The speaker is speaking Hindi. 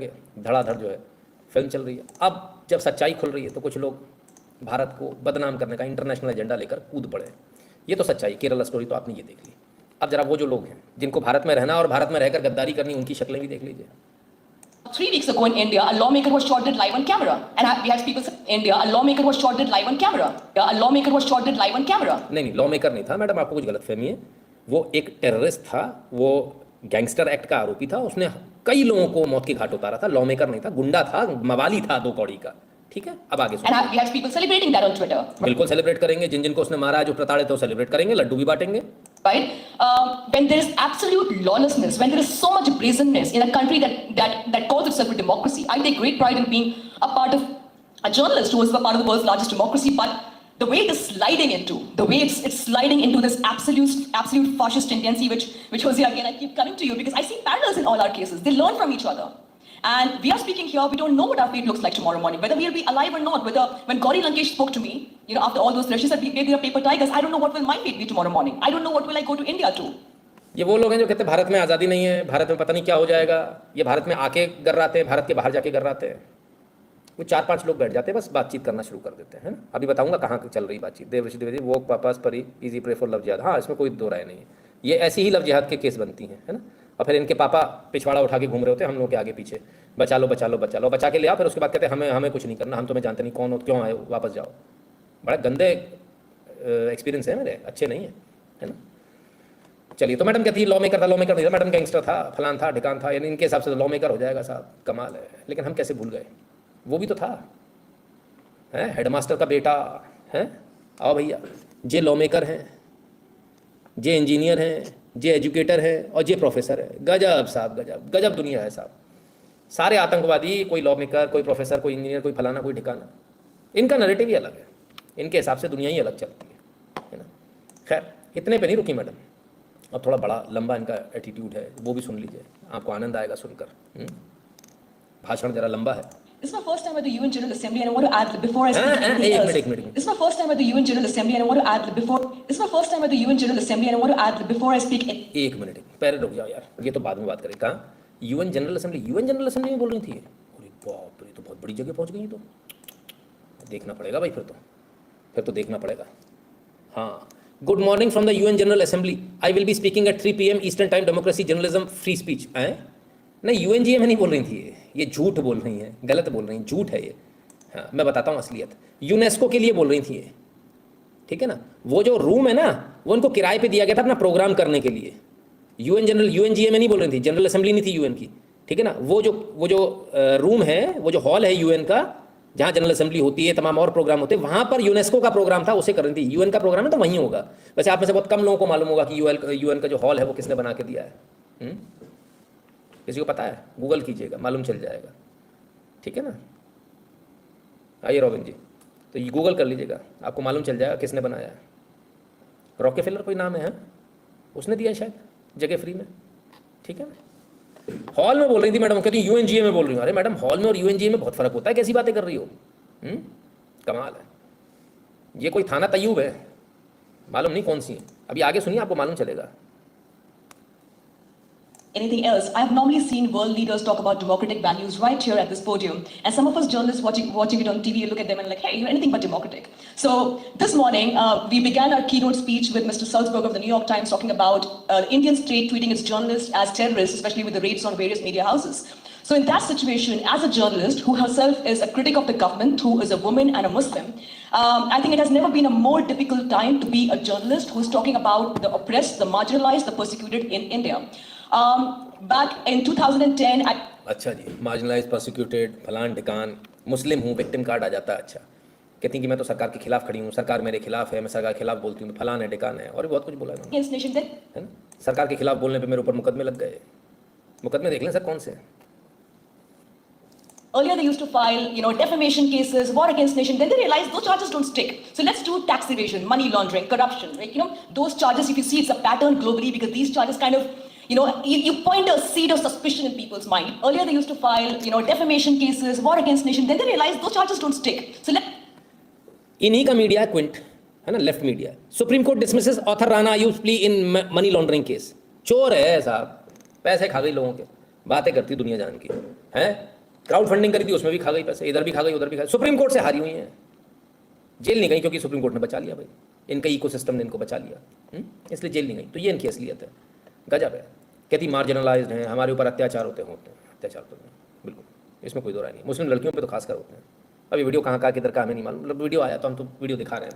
लगे, धड़ाधड़ जो है फिल्म चल रही है। अब जब सच्चाई खुल रही है तो कुछ लोग भारत को बदनाम करने का इंटरनेशनल एजेंडा लेकर कूद पड़े। ये तो सच्चाई, केरला स्टोरी तो आपने ये देख ली। अब जरा वो जो लोग हैं जिनको भारत में रहना और भारत में रहकर गद्दारी करनी, उनकी शक्लें भी देख लीजिए। 3 weeks ago in India, a lawmaker was shot dead live on camera. And we had people say, India, a lawmaker was shot dead live on camera. A lawmaker was shot dead live on camera. नहीं, लॉमेकर नहीं था मैडम, आपको कुछ गलतफहमी है। वो एक टेररिस्ट था, वो गैंगस्टर एक्ट का आरोपी था, उसने कई लोगों को मौत के घाट उतारा था। लॉमेकर नहीं था, गुंडा था, मवाली था 2 कौड़ी का। ठीक है, अब आगे And we had people celebrating that on Twitter. बिल्कुल सेलिब्रेट करेंगे, जिन जिनको उसने मारा, जो प्रताड़ित है, वो सेलिब्रेट करेंगे, लड्डू भी बांटेंगे। Right? When there is absolute lawlessness, when there is so much brazenness in a country that calls itself a democracy, I take great pride in being a part of a journalist who is a part of the world's largest democracy. But the way it is sliding into, the way it's sliding into this absolute fascist tendency, which Jose, again, I keep coming to you because I see parallels in all our cases. They learn from each other. And we are speaking here, we don't know what our fate looks like tomorrow morning, whether we'll be alive or not, whether, when Gauri Lankesh spoke to me, after all those threats, she said, maybe we are paper tigers, I don't know what will my fate be tomorrow morning. I don't know what will I go to India to. ये वो लोग हैं जो कहते हैं भारत में आज़ादी नहीं है, भारत में पता नहीं क्या हो जाएगा, ये भारत में आके गर्राते हैं, भारत के बाहर जाके गर्राते हैं। वो 4-5 लोग बैठ जाते हैं, बस बातचीत करना शुरू कर देते हैं ना। अभी बताऊंगा कहाँ चल रही बातचीत। देवऋषि द्विवेदी, वोक पापास परी, इजी प्रे फॉर लव जिहाद। हाँ, इसमें कोई दो राय नहीं है, ये ऐसी ही लव जिहाद के केस बनती हैं, है ना। और फिर इनके पापा पिछवाड़ा उठा के घूम रहे होते हैं हम लोग के आगे पीछे, बचा लो बचा लो बचा लो, बचा के ले आओ, फिर उसके बाद कहते हैं हमें कुछ नहीं करना, हम तुम्हें जानते नहीं, कौन हो, क्यों आए हो, वापस जाओ। बड़ा गंदे एक्सपीरियंस है मेरे, अच्छे नहीं है ना। चलिए, तो मैडम कहती है लॉ मेकर था, लॉ मेकर नहीं था मैडम, गैंगस्टर था, फलान था, ढिकान था, यानी इनके हिसाब से तो लॉ मेकर हो जाएगा साहब, कमाल है। लेकिन हम कैसे भूल गए, वो भी तो था, है हेडमास्टर का बेटा है। आओ भैया, जे लॉ मेकर हैं, जे इंजीनियर हैं, जे एजुकेटर है और जे प्रोफेसर है। गजब साहब, गजब गजब दुनिया है साहब। सारे आतंकवादी, कोई लॉ मेकर, कोई प्रोफेसर, कोई इंजीनियर, कोई फलाना, कोई ठिकाना, इनका नैरेटिव ही अलग है, इनके हिसाब से दुनिया ही अलग चलती है ना। खैर, इतने पे नहीं रुकी मैडम, और थोड़ा बड़ा लंबा इनका एटीट्यूड है, वो भी सुन लीजिए, आपको आनंद आएगा सुनकर। भाषण जरा लंबा है। This is my first time at the UN General Assembly, and I want to add before I speak. एक minute. This is my first time at the UN General Assembly, and I want to add before. This is my first time at the UN General Assembly, and I want to add before I speak. एक मिनट, पहले रुक जाओ यार, ये तो बाद में बात करें। कहाँ UN general assembly, UN general assembly में बोल रही थी। अरे बाप रे, तो बहुत बड़ी जगह पहुंच गई। तो देखना पड़ेगा भाई, फिर तो देखना पड़ेगा। हाँ, good morning from the UN general assembly, I will be speaking at 3 PM eastern time, democracy, journalism, free speech. नहीं, यूएनजीए में नहीं बोल रही थी ये झूठ बोल रही हैं, गलत बोल रही हैं, झूठ है ये। हाँ, मैं बताता हूँ असलियत। यूनेस्को के लिए बोल रही थी ये, ठीक है ना। वो जो रूम है ना, वो इनको किराए पे दिया गया था अपना प्रोग्राम करने के लिए। यूएनजीए में नहीं बोल रही थी, जनरल असेंबली नहीं थी यूएन की, ठीक है ना। वो जो रूम है, वो जो हॉल है यूएन का, जहाँ जनरल असेंबली होती है, तमाम और प्रोग्राम होते हैं, वहाँ पर यूनेस्को का प्रोग्राम था, उसे कर रही थी। यूएन का प्रोग्राम है तो वहीं होगा। वैसे आप में से बहुत कम लोगों को मालूम होगा कि यूएन का जो हॉल है वो किसने बना के दिया है। किसी को पता है? गूगल कीजिएगा, मालूम चल जाएगा, ठीक है ना। आइए रॉबिन जी, तो ये गूगल कर लीजिएगा, आपको मालूम चल जाएगा किसने बनाया है। रॉकेफेलर कोई नाम है, उसने दिया शायद जगह फ्री में, ठीक है ना। हॉल में बोल रही थी मैडम, कहती यूएनजीए में बोल रही हूँ। अरे मैडम, हॉल में और यूएनजीए में बहुत फर्क होता है, कैसी बातें कर रही हो। कमाल है। ये कोई थाना तय्यूब है, मालूम नहीं कौन सी है। अभी आगे सुनिए, आपको मालूम चलेगा। Anything else, I have normally seen world leaders talk about democratic values right here at this podium, and some of us journalists watching it on TV look at them and like, hey, you're anything but democratic. So this morning, we began our keynote speech with Mr. Salzberg of the New York Times talking about Indian state treating its journalists as terrorists, especially with the raids on various media houses. So in that situation, as a journalist who herself is a critic of the government, who is a woman and a Muslim, I think it has never been a more difficult time to be a journalist who is talking about the oppressed, the marginalized, the persecuted in India. Back in 2010, अच्छा जी, मार्जिनलाइज, प्रोसिक्यूटेड, फलान ढिकान, मुस्लिम हूँ, विक्टिम कार्ड आ जाता है। अच्छा, कहती हैं कि मैं तो सरकार के खिलाफ खड़ी हूँ, सरकार मेरे खिलाफ है, मैं सरकार के खिलाफ बोलती हूँ, फलान है, ढिकान है, और भी बहुत कुछ बोला है ना। सरकार के खिलाफ बोलने पे मेरे ऊपर मुकदमे लग गए। मुकदमे देख लें सर कौन से। Earlier they used to file, defamation cases, war against nation. Then they realized those charges don't stick. So let's do tax evasion, money laundering, corruption, right? Those charges, if you see, it's a pattern globally because these charges kind of, you point a seed of suspicion in people's mind. Earlier they used to file, defamation cases, war against nation. Then they realized those charges don't stick. So इन्हीं का मीडिया क्विंट है ना, left media. Supreme court dismisses author Rana Ayush plea in money laundering case. चोर है साहब, पैसे खा गई लोगों के। बातें करती दुनिया जान की है। क्राउड फंडिंग करी थी, उसमें भी खा गई पैसे, इधर भी खा गई उधर भी खा गई, सुप्रीम कोर्ट से हारी हुई है, जेल नहीं गई क्योंकि सुप्रीम कोर्ट ने बचा लिया भाई, इनका इकोसिस्टम ने इनको बचा लिया, इसलिए जेल नहीं गई। तो ये इनकी असलियत है, गजब है। कहती मार्जिनलाइज्ड हैं, हमारे ऊपर अत्याचार होते हैं, अत्याचार तो नहीं, बिल्कुल इसमें कोई दो राय नहीं। मुस्लिम लड़कियों पे तो खासकर होते हैं। अभी वीडियो कहाँ किधर का हमें नहीं मालूम, मतलब वीडियो आया तो हम तो वीडियो दिखा रहे हैं।